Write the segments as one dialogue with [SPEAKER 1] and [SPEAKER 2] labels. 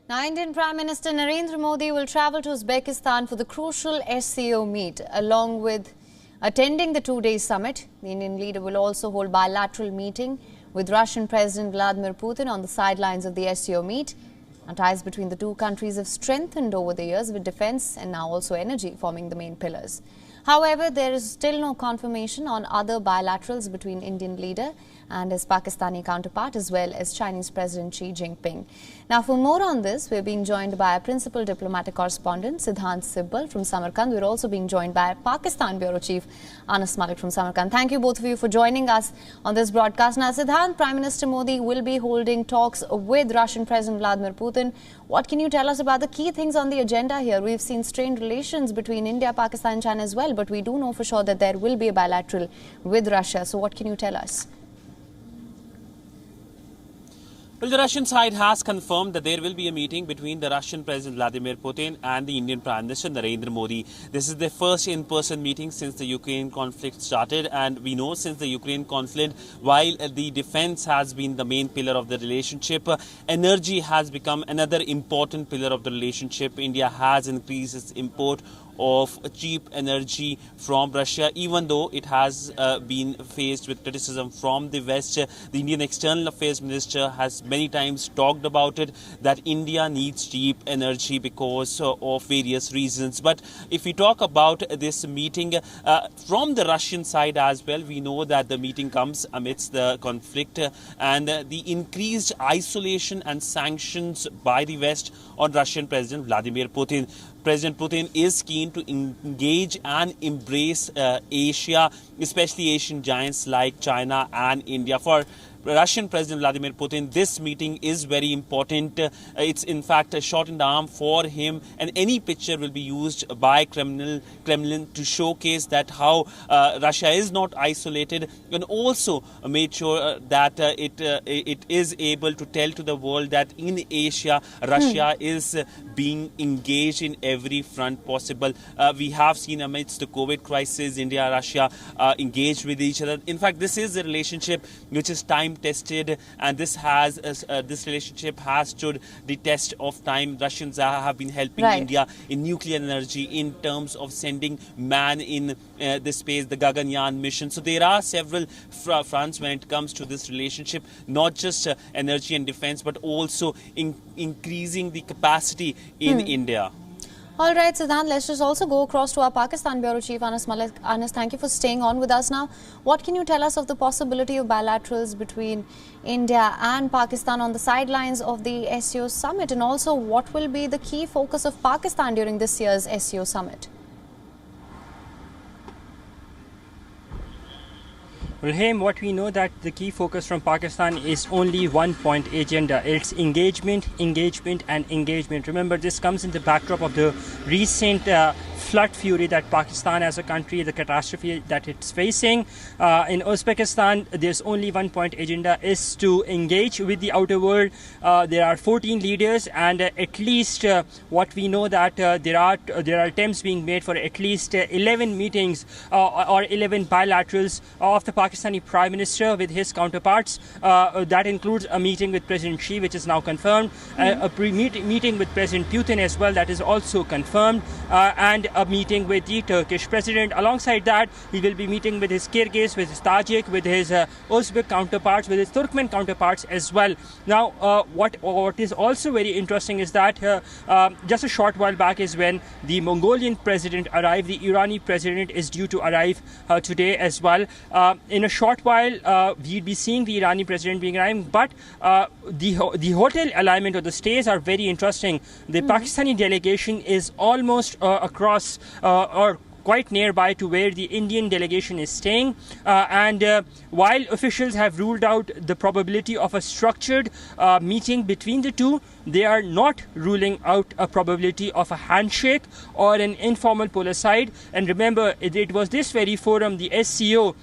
[SPEAKER 1] Now, Indian Prime Minister Narendra Modi will travel to Uzbekistan for the crucial SCO meet. Along with attending the two-day summit, the Indian leader will also hold bilateral meeting with Russian President Vladimir Putin on the sidelines of the SCO meet. And ties between the two countries have strengthened over the years, with defence and now also energy forming the main pillars. However, there is still no confirmation on other bilaterals between Indian leader and his Pakistani counterpart, as well as Chinese President Xi Jinping. Now, for more on this, we're being joined by our principal diplomatic correspondent, Sibbal from Samarkand. We're also being joined by Pakistan Bureau Chief, Anas Malik from Samarkand. Thank you both of you for joining us on this broadcast. Now, Siddhant, Prime Minister Modi will be holding talks with Russian President Vladimir Putin. What can you tell us about the key things on the agenda here? We've seen strained relations between India, Pakistan and China as well, but we do know for sure that there will be a bilateral with Russia. So what can you tell us?
[SPEAKER 2] Well, the Russian side has confirmed that there will be a meeting between the Russian President Vladimir Putin and the Indian Prime Minister Narendra Modi. This is the first in-person meeting since the Ukraine conflict started, and we know since the Ukraine conflict, while the defense has been the main pillar of the relationship, energy has become another important pillar of the relationship. India has increased its import of cheap energy from Russia, even though it has been faced with criticism from the West. The Indian External Affairs Minister has many times talked about it, that India needs cheap energy because of various reasons. But if we talk about this meeting from the Russian side as well, we know that the meeting comes amidst the conflict and the increased isolation and sanctions by the West on Russian President Vladimir Putin. President Putin is keen to engage and embrace Asia, especially Asian giants like China and India. For Russian President Vladimir Putin, this meeting is very important. It's in fact a shot in the arm for him, and any picture will be used by Kremlin to showcase that how Russia is not isolated, and also made sure that it is able to tell to the world that in Asia, Russia is being engaged in every front possible. We have seen amidst the COVID crisis, India and Russia engaged with each other. In fact, this is a relationship which is time-tested, and this relationship has stood the test of time. Russians have been helping India in nuclear energy, in terms of sending man in the space, the Gaganyaan mission. So there are several fronts when it comes to this relationship, not just energy and defense, but also increasing the capacity in India.
[SPEAKER 1] All right, Siddhant, let's just also go across to our Pakistan Bureau Chief, Anas Malik. Anas, thank you for staying on with us now. What can you tell us of the possibility of bilaterals between India and Pakistan on the sidelines of the SCO summit? And also, what will be the key focus of Pakistan during this year's SCO summit?
[SPEAKER 3] Well, Haim, what we know that the key focus from Pakistan is only one-point agenda. It's engagement, engagement and engagement. Remember, this comes in the backdrop of the recent flood fury that Pakistan as a country, the catastrophe that it's facing. In Uzbekistan, there's only one-point agenda, is to engage with the outer world. There are 14 leaders, and at least what we know that there are attempts being made for at least 11 meetings or 11 bilaterals of the Pakistani Prime Minister with his counterparts. That includes a meeting with President Xi, which is now confirmed, a meeting with President Putin as well, that is also confirmed, and a meeting with the Turkish president. Alongside that, he will be meeting with his Kyrgyz, with his Tajik, with his Uzbek counterparts, with his Turkmen counterparts as well. Now, what is also very interesting is that just a short while back is when the Mongolian president arrived. The Irani president is due to arrive today as well. In a short while, we'll be seeing the Irani president being arriving, but the hotel alignment or the stays are very interesting. The Pakistani delegation is almost across or quite nearby to where the Indian delegation is staying, and while officials have ruled out the probability of a structured meeting between the two, they are not ruling out a probability of a handshake or an informal polar side. And remember, it was this very forum, the SCO,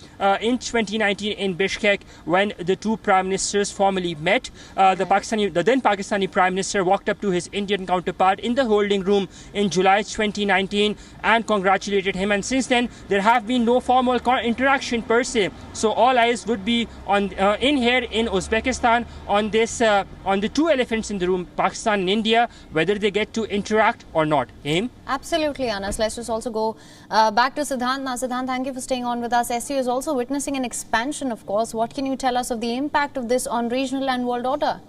[SPEAKER 3] in 2019 in Bishkek, when the two prime ministers formally met. The then Pakistani Prime Minister walked up to his Indian counterpart in the holding room in July 2019 and congratulated visited him, and since then there have been no formal interaction per se. So all eyes would be on in here in Uzbekistan on this on the two elephants in the room, Pakistan and India, whether they get to interact or not. Aim?
[SPEAKER 1] Absolutely, Anas. Let's just also go back to Siddhant. Now, Siddhant, thank you for staying on with us. SCO is also witnessing an expansion, of course. What can you tell us of the impact of this on regional and world order?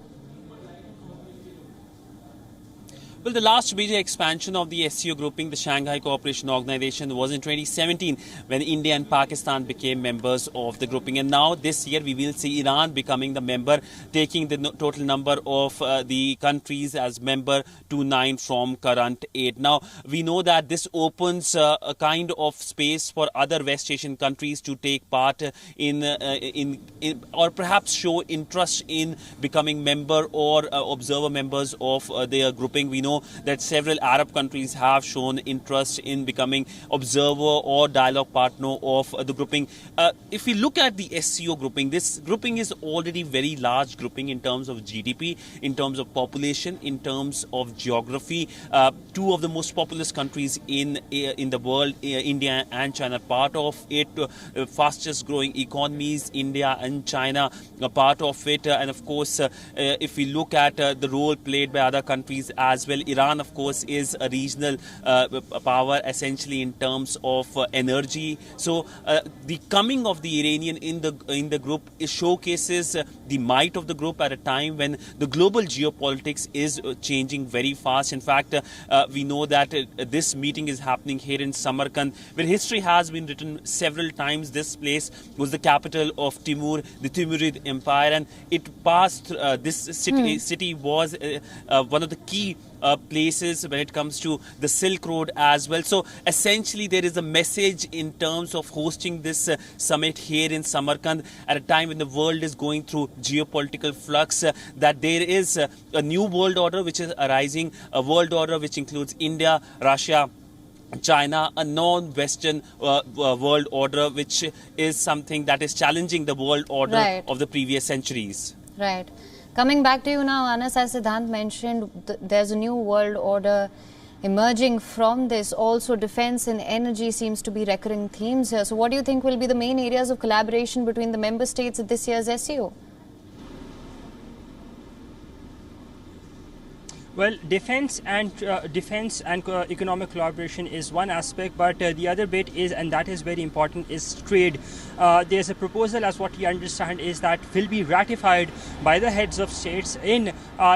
[SPEAKER 2] Well, the last major expansion of the SCO grouping, the Shanghai Cooperation Organization, was in 2017 when India and Pakistan became members of the grouping. And now this year we will see Iran becoming the member, taking the total number of the countries as member to 9 from current 8. Now, we know that this opens a kind of space for other West Asian countries to take part in or perhaps show interest in becoming member or observer members of their grouping. We know that several Arab countries have shown interest in becoming observer or dialogue partner of the grouping. If we look at the SCO grouping, this grouping is already very large grouping in terms of GDP, in terms of population, in terms of geography. Two of the most populous countries in the world, India and China, part of it. Fastest growing economies, India and China, a part of it. And of course, if we look at the role played by other countries as well, Iran, of course, is a regional power essentially in terms of energy. So the coming of the Iranian in the group showcases the might of the group at a time when the global geopolitics is changing very fast. In fact, we know that this meeting is happening here in Samarkand, where history has been written several times. This place was the capital of Timur, the Timurid Empire, and it passed. This city was one of the key places when it comes to the Silk Road as well. So essentially there is a message in terms of hosting this summit here in Samarkand at a time when the world is going through geopolitical flux, that there is a new world order which is arising, a world order which includes India, Russia, China, a non-Western world order, which is something that is challenging the world order of the previous centuries.
[SPEAKER 1] Right. Coming back to you now, Anas, as Siddhant mentioned, there's a new world order emerging from this. Also, defense and energy seems to be recurring themes here. So what do you think will be the main areas of collaboration between the member states at this year's SCO?
[SPEAKER 3] Well, defense and economic collaboration is one aspect, but the other bit is, and that is very important, is trade. There's a proposal, as what we understand, is that will be ratified by the heads of states in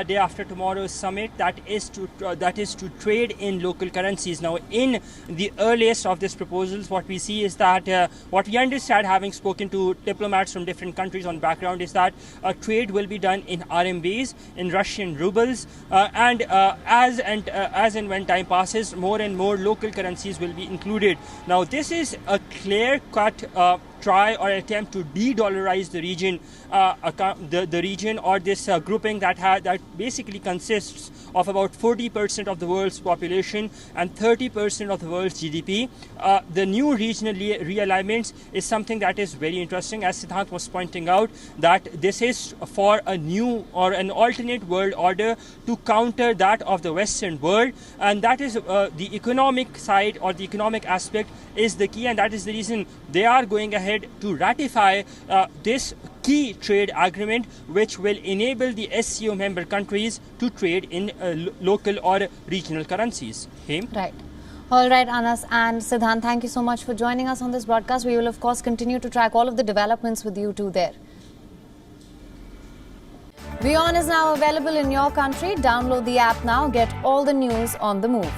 [SPEAKER 3] day after tomorrow's summit. That is to trade in local currencies. Now, in the earliest of these proposals, what we see is that what we understand, having spoken to diplomats from different countries on background, is that trade will be done in RMBs, in Russian rubles, and as and when time passes, more and more local currencies will be included. Now, this is a clear-cut try or attempt to de-dollarize the region, the region or this grouping that basically consists of about 40% of the world's population and 30% of the world's GDP. The new regional realignments is something that is very interesting, as Siddhant was pointing out, that this is for a new or an alternate world order to counter that of the Western world, and that is the economic side or the economic aspect is the key, and that is the reason they are going ahead to ratify this key trade agreement, which will enable the SCO member countries to trade in local or regional currencies.
[SPEAKER 1] Right. All right, Anas and Siddhant, thank you so much for joining us on this broadcast. We will, of course, continue to track all of the developments with you too there. WION is now available in your country. Download the app now. Get all the news on the move.